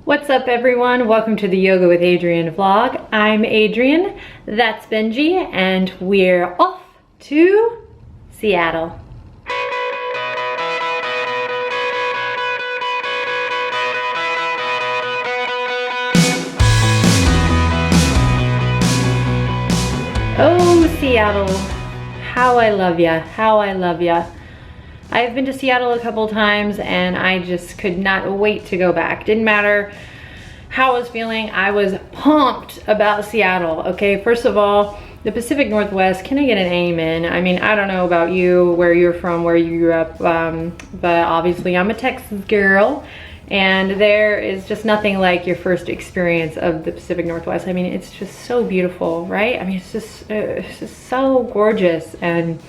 What's up everyone? Welcome to the Yoga with Adriene vlog. I'm Adriene, that's Benji, and we're off to Seattle. Oh, Seattle, how I love ya, how I love ya. I've been to Seattle a couple times and I just could not wait to go back. Didn't matter how I was feeling, I was pumped about Seattle. Okay, first of all, the Pacific Northwest, can I get an amen? I mean, I don't know about you, where you're from, where you grew up, but obviously I'm a Texas girl, and there is just nothing like your first experience of the Pacific Northwest. I mean, it's just so beautiful, right? I mean, it's just so gorgeous and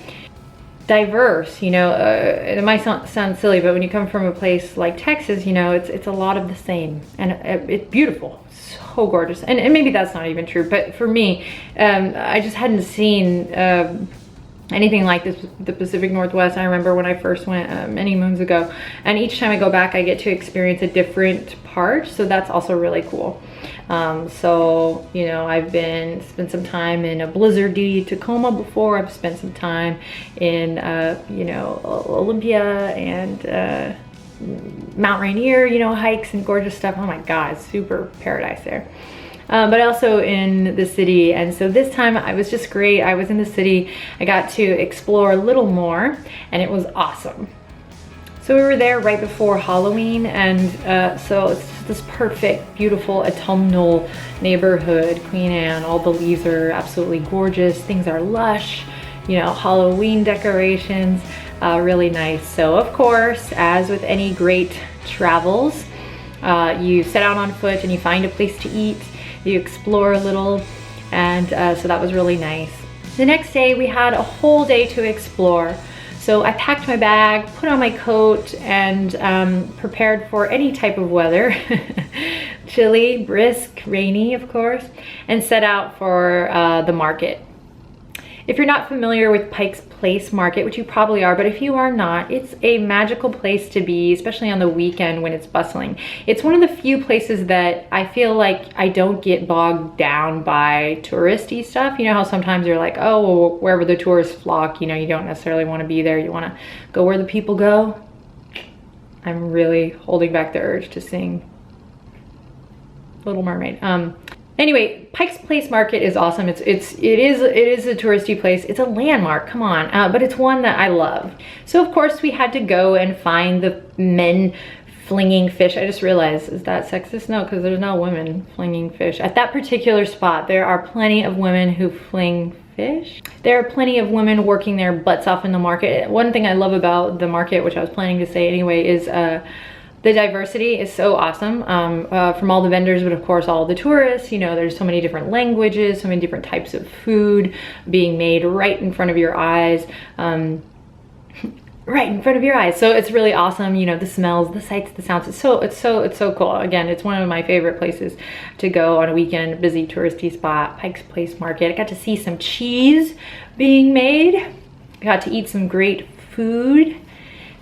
diverse, you know. It might sound silly, but when you come from a place like Texas, you know, it's a lot of the same, and it's beautiful, so gorgeous. And maybe that's not even true, but for me, I just hadn't seen anything like this, the Pacific Northwest. I remember when I first went many moons ago, and each time I go back I get to experience a different part, so that's also really cool. So, you know, I've spent some time in a blizzardy Tacoma before. I've spent some time in, you know, Olympia and Mount Rainier, you know, hikes and gorgeous stuff. Oh my God, super paradise there. But also in the city. And so this time I was just great. I was in the city. I got to explore a little more and it was awesome. So we were there right before Halloween, and so it's this perfect, beautiful, autumnal neighborhood, Queen Anne. All the leaves are absolutely gorgeous. Things are lush, you know, Halloween decorations, really nice. So of course, as with any great travels, you set out on foot and you find a place to eat, you explore a little, and so that was really nice. The next day we had a whole day to explore. So I packed my bag, put on my coat, and prepared for any type of weather. Chilly, brisk, rainy, of course, and set out for the market. If you're not familiar with Pike's Place Market, which you probably are, but if you are not, it's a magical place to be, especially on the weekend when it's bustling. It's one of the few places that I feel like I don't get bogged down by touristy stuff. You know how sometimes you're like, oh, well, wherever the tourists flock, you know, you don't necessarily want to be there. You want to go where the people go. I'm really holding back the urge to sing Little Mermaid. Anyway, Pike's Place Market is awesome. It is a touristy place. It's a landmark, come on, but it's one that I love. So of course we had to go and find the men flinging fish. I just realized, is that sexist? No, because there's no women flinging fish. At that particular spot, there are plenty of women who fling fish. There are plenty of women working their butts off in the market. One thing I love about the market, which I was planning to say anyway, is the diversity is so awesome, from all the vendors, but of course all the tourists. You know, there's so many different languages, so many different types of food being made right in front of your eyes, right in front of your eyes. So it's really awesome. You know, the smells, the sights, the sounds. It's so cool. Again, it's one of my favorite places to go on a weekend, busy touristy spot. Pike's Place Market. I got to see some cheese being made. I got to eat some great food.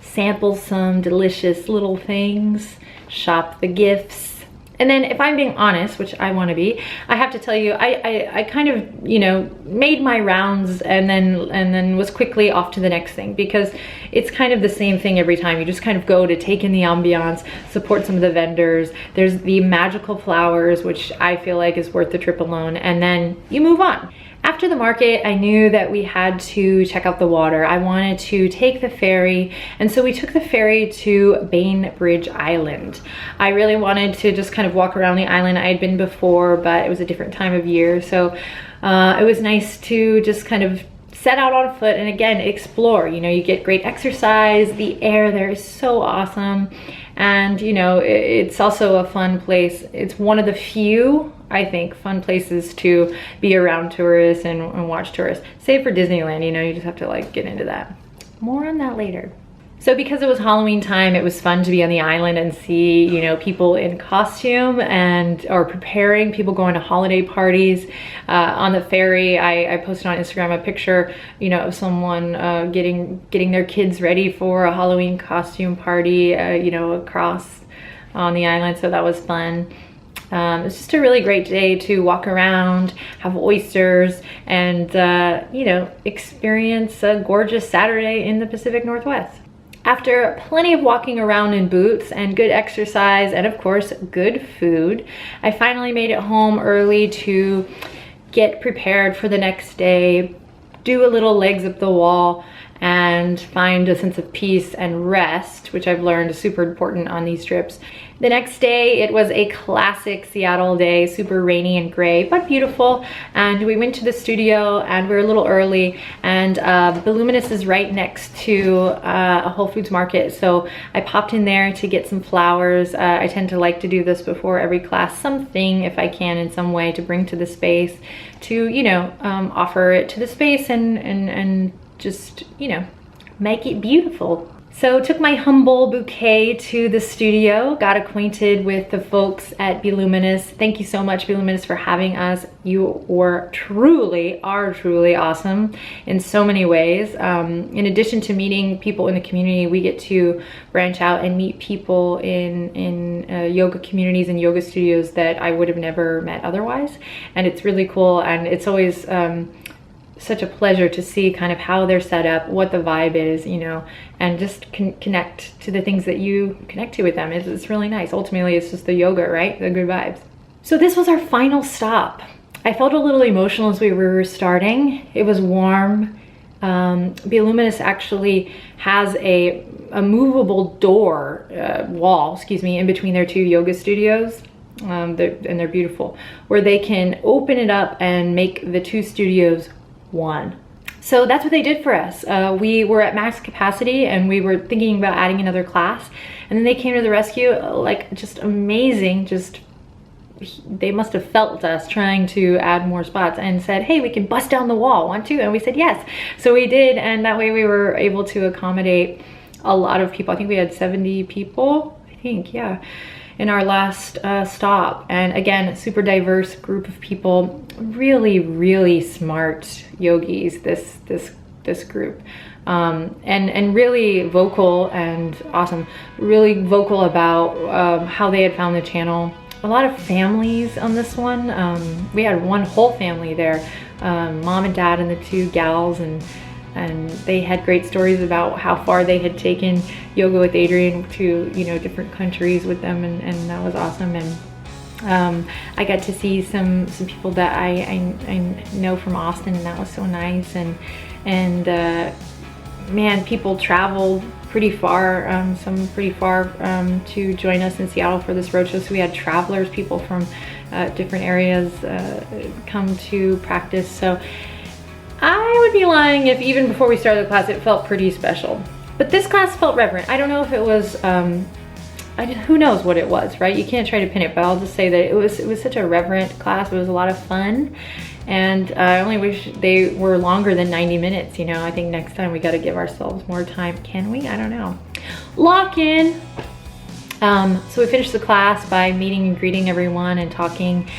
Sample some delicious little things, shop the gifts. And then if I'm being honest, which I want to be, I have to tell you, I kind of, you know, made my rounds and then was quickly off to the next thing, because it's kind of the same thing every time. You just kind of go to take in the ambiance, support some of the vendors. There's the magical flowers, which I feel like is worth the trip alone, and then you move on. After the market, I knew that we had to check out the water. I wanted to take the ferry, and so we took the ferry to Bainbridge Island. I really wanted to just kind of walk around the island. I had been before, but it was a different time of year, so it was nice to just kind of set out on foot and again explore. You know, you get great exercise. The air there is so awesome, and you know, it's also a fun place. It's one of the few, I think, fun places to be around tourists and watch tourists. Save for Disneyland, you know, you just have to like get into that. More on that later. So because it was Halloween time, it was fun to be on the island and see, you know, people in costume or preparing, people going to holiday parties. On the ferry, I posted on Instagram a picture, you know, of someone getting their kids ready for a Halloween costume party, you know, across on the island, so that was fun. It's just a really great day to walk around, have oysters, and you know, experience a gorgeous Saturday in the Pacific Northwest. After plenty of walking around in boots and good exercise and of course good food, I finally made it home early to get prepared for the next day, do a little legs up the wall, and find a sense of peace and rest, which I've learned is super important on these trips. The next day, it was a classic Seattle day, super rainy and gray, but beautiful. And we went to the studio and we were a little early, and Voluminous is right next to a Whole Foods market. So I popped in there to get some flowers. I tend to like to do this before every class, something if I can in some way to bring to the space, to, you know, offer it to the space and just, you know, make it beautiful. So took my humble bouquet to the studio, got acquainted with the folks at Voluminous. Thank you so much, Voluminous, for having us. You are truly awesome in so many ways. In addition to meeting people in the community, we get to branch out and meet people in yoga communities and yoga studios that I would have never met otherwise. And it's really cool, and it's always such a pleasure to see kind of how they're set up, what the vibe is, you know, and just connect to the things that you connect to with them. It's really nice. Ultimately, it's just the yoga, right? The good vibes. So this was our final stop. I felt a little emotional as we were starting. It was warm. Voluminous actually has a movable door, wall, excuse me, in between their two yoga studios. And they're beautiful, where they can open it up and make the two studios one. So that's what they did for us. We were at max capacity and we were thinking about adding another class, and then they came to the rescue, like just amazing. Just they must have felt us trying to add more spots and said, hey, we can bust down the wall, want to? And we said yes. So we did, and that way we were able to accommodate a lot of people. I think we had 70 people, I think, yeah, in our last stop. And again, a super diverse group of people, really smart yogis, this group, and really vocal and awesome, really vocal about how they had found the channel. A lot of families on this one. We had one whole family there, mom and dad and the two gals, and they had great stories about how far they had taken yoga with Adriene to, you know, different countries with them, and that was awesome. And I got to see some people that I know from Austin, and that was so nice. And man, people traveled pretty far, some pretty far, to join us in Seattle for this roadshow. So we had travelers, people from different areas come to practice. So I would be lying if even before we started the class it felt pretty special. But this class felt reverent. I don't know if it was, who knows what it was, right? You can't try to pin it, but I'll just say that it was such a reverent class. It was a lot of fun. And I only wish they were longer than 90 minutes, you know. I think next time we got to give ourselves more time. Can we? I don't know. Lock in. So we finished the class by meeting and greeting everyone and talking.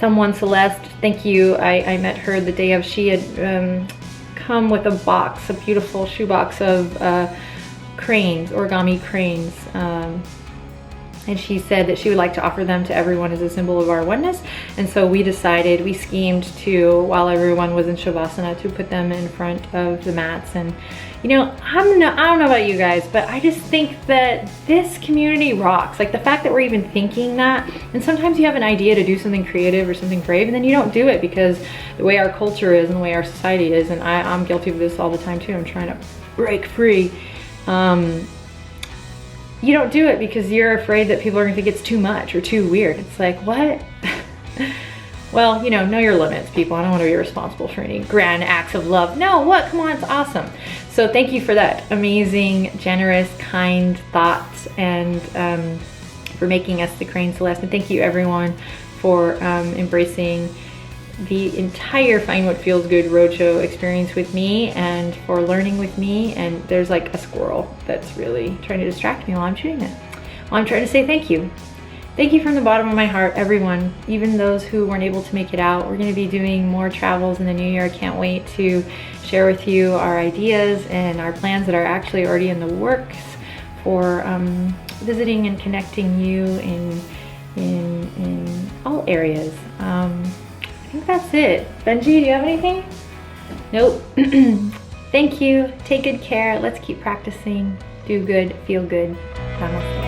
Someone, Celeste, thank you. I met her the day of. She had come with a box, a beautiful shoebox of cranes, origami cranes. And she said that she would like to offer them to everyone as a symbol of our oneness. And so we decided, we schemed to, while everyone was in Shavasana, to put them in front of the mats. And you know, I don't know about you guys, but I just think that this community rocks. Like the fact that we're even thinking that, and sometimes you have an idea to do something creative or something brave, and then you don't do it because the way our culture is and the way our society is, and I'm guilty of this all the time too. I'm trying to break free. You don't do it because you're afraid that people are gonna think it's too much or too weird. It's like, what? Well, you know your limits, people. I don't want to be responsible for any grand acts of love. No, what? Come on, it's awesome. So thank you for that amazing, generous, kind thoughts, and for making us the Crane Celeste. And thank you everyone for embracing the entire Find What Feels Good Roadshow experience with me, and for learning with me. And there's like a squirrel that's really trying to distract me while I'm shooting it. Well, I'm trying to say thank you. Thank you from the bottom of my heart, everyone, even those who weren't able to make it out. We're gonna be doing more travels in the new year. I can't wait to share with you our ideas and our plans that are actually already in the works for visiting and connecting you in all areas. I think that's it. Benji, do you have anything? Nope. Thank you. Take good care. Let's keep practicing. Do good. Feel good. Namaste.